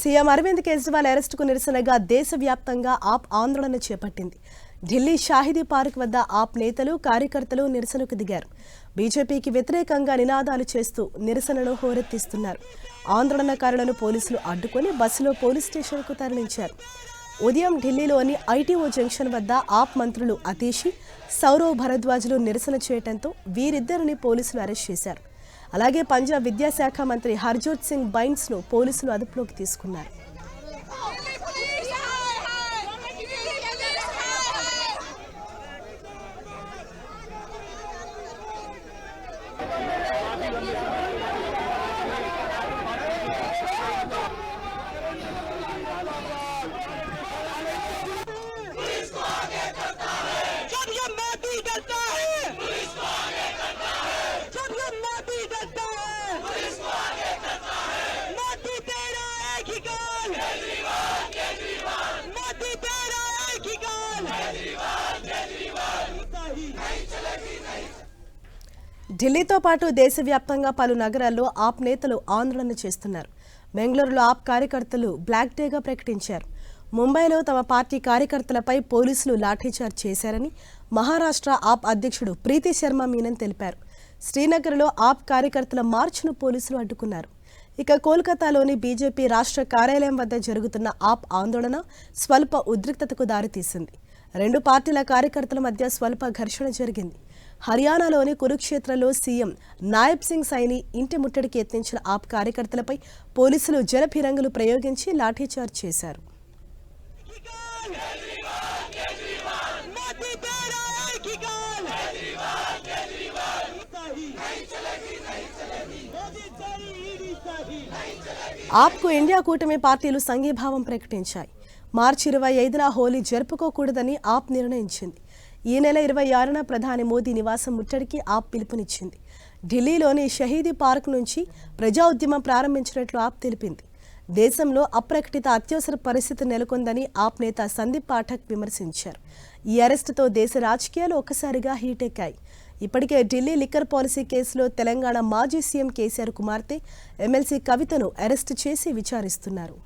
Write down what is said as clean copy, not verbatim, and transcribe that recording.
CM Arvind Kejriwal అరెస్టుకు నిరసనగా దేశవ్యాప్తంగా ఆప్ ఆందోళన చేపట్టింది. ఢిల్లీ షాహిదీ పార్క్ వద్ద ఆప్ నేతలు, కార్యకర్తలు నిరసనకు దిగారు. బీజేపీకి వ్యతిరేకంగా నినాదాలు చేస్తూ నిరసనను హోరెత్తిస్తున్నారు. ఆందోళనకారులను పోలీసులు అడ్డుకొని బస్సులో పోలీస్ స్టేషన్కు తరలించారు. ఉదయం ఢిల్లీలోని ఐటీఓ జంక్షన్ వద్ద ఆప్ మంత్రులు అతీషి, సౌరవ్ భరద్వాజ్లు నిరసన చేయడంతో వీరిద్దరిని పోలీసులు అరెస్ట్ చేశారు. అలాగే పంజాబ్ విద్యాశాఖ మంత్రి హర్జోత్ సింగ్ బైన్స్ను పోలీసులు అదుపులోకి తీసుకున్నారు. ఢిల్లీతో పాటు దేశవ్యాప్తంగా పలు నగరాల్లో ఆప్ నేతలు ఆందోళన చేస్తున్నారు. బెంగళూరులో ఆప్ కార్యకర్తలు బ్లాక్ డేగా ప్రకటించారు. ముంబైలో తమ పార్టీ కార్యకర్తలపై పోలీసులు లాఠీచార్జ్ చేశారని మహారాష్ట్ర ఆప్ అధ్యక్షుడు ప్రీతి శర్మ మీనన్ తెలిపారు. శ్రీనగర్లో ఆప్ కార్యకర్తల మార్చును పోలీసులు అడ్డుకున్నారు. ఇక కోల్కతాలోని బీజేపీ రాష్ట్ర కార్యాలయం వద్ద జరుగుతున్న ఆప్ ఆందోళన స్వల్ప ఉద్రిక్తతకు దారితీసింది. రెండు పార్టీల కార్యకర్తల మధ్య స్వల్ప ఘర్షణ జరిగింది. హర్యానాలోని కురుక్షేత్రలో సీఎం నాయబ్ సింగ్ సైని ఇంటి ముట్టడికి యత్నించిన ఆప్ కార్యకర్తలపై పోలీసులు జలఫిరంగులు ప్రయోగించి లాఠీచార్జ్ చేశారు. ఆప్కు ఇండియా కూటమి పార్టీలు సంఘీభావం ప్రకటించాయి. మార్చి 25న హోలీ జరుపుకోకూడదని ఆప్ నిర్ణయించింది. ఈ నెల 26న ప్రధాని మోదీ నివాసం ముట్టడికి ఆప్ పిలుపునిచ్చింది. ఢిల్లీలోని షహీదీ పార్క్ నుంచి ప్రజా ఉద్యమం ప్రారంభించినట్లు ఆప్ తెలిపింది. దేశంలో అప్రకటిత అత్యవసర పరిస్థితి నెలకొందని ఆప్ నేత సందీప్ పాఠక్ విమర్శించారు. ఈ అరెస్టుతో దేశ రాజకీయాలు ఒక్కసారిగా హీటెక్కాయి. ఇప్పటికే ఢిల్లీ లిక్కర్ పాలసీ కేసులో తెలంగాణ మాజీ సీఎం కేసీఆర్ కుమార్తె ఎమ్మెల్సీ కవితను అరెస్టు చేసి విచారిస్తున్నారు.